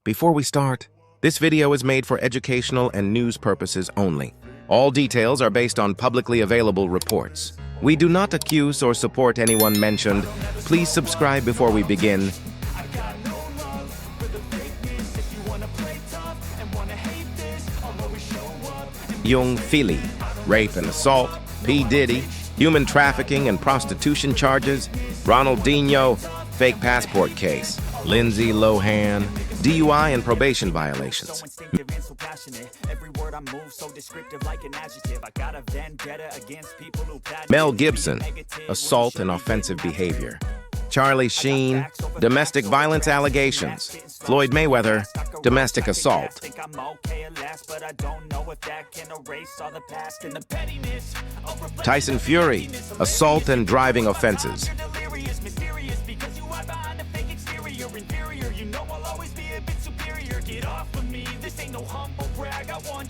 Before we start, this video is made for educational and news purposes only. All details are based on publicly available reports. We do not accuse or support anyone mentioned. Please subscribe before we begin. Yungfilly, rape and assault, pdiddy, human trafficking and prostitution charges, Ronaldinho, fake passport case, Lindsay Lohan, DUI and probation violations. Mel Gibson, assault and offensive behavior. Charlie Sheen, domestic violence allegations. Floyd Mayweather, domestic assault. Tyson Fury, assault and driving offenses.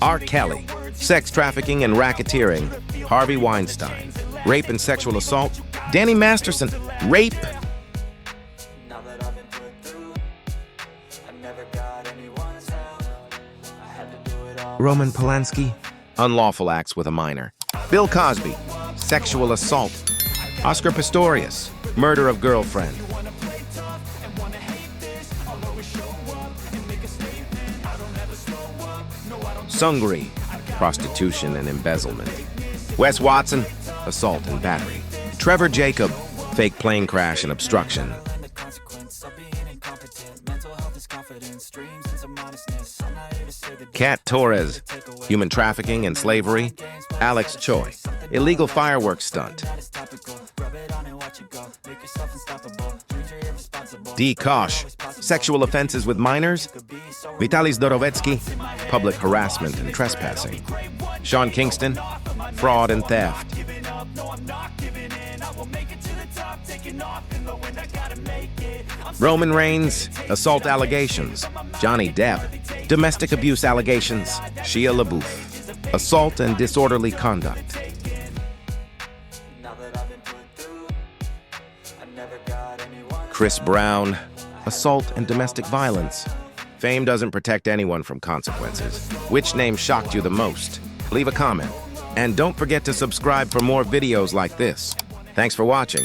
R. Kelly, sex trafficking and racketeering. Harvey Weinstein, rape and sexual assault. Danny Masterson, rape. Roman Polanski, unlawful acts with a minor. Bill Cosby, sexual assault. Oscar Pistorius, murder of girlfriend. Sungri, prostitution and embezzlement. Wes Watson, assault and battery. Trevor Jacob, fake plane crash and obstruction. Kat Torres, human trafficking and slavery. Alex Choi, illegal fireworks stunt. D. Kosh, sexual offenses with minors. Vitaly Zdorovetsky, public harassment and trespassing. Sean Kingston, fraud and theft. Roman Reigns, assault allegations. Johnny Depp, domestic abuse allegations. Shia LaBeouf, assault and disorderly conduct. Chris Brown, assault and domestic violence. Fame doesn't protect anyone from consequences. Which name shocked you the most? Leave a comment. And don't forget to subscribe for more videos like this. Thanks for watching.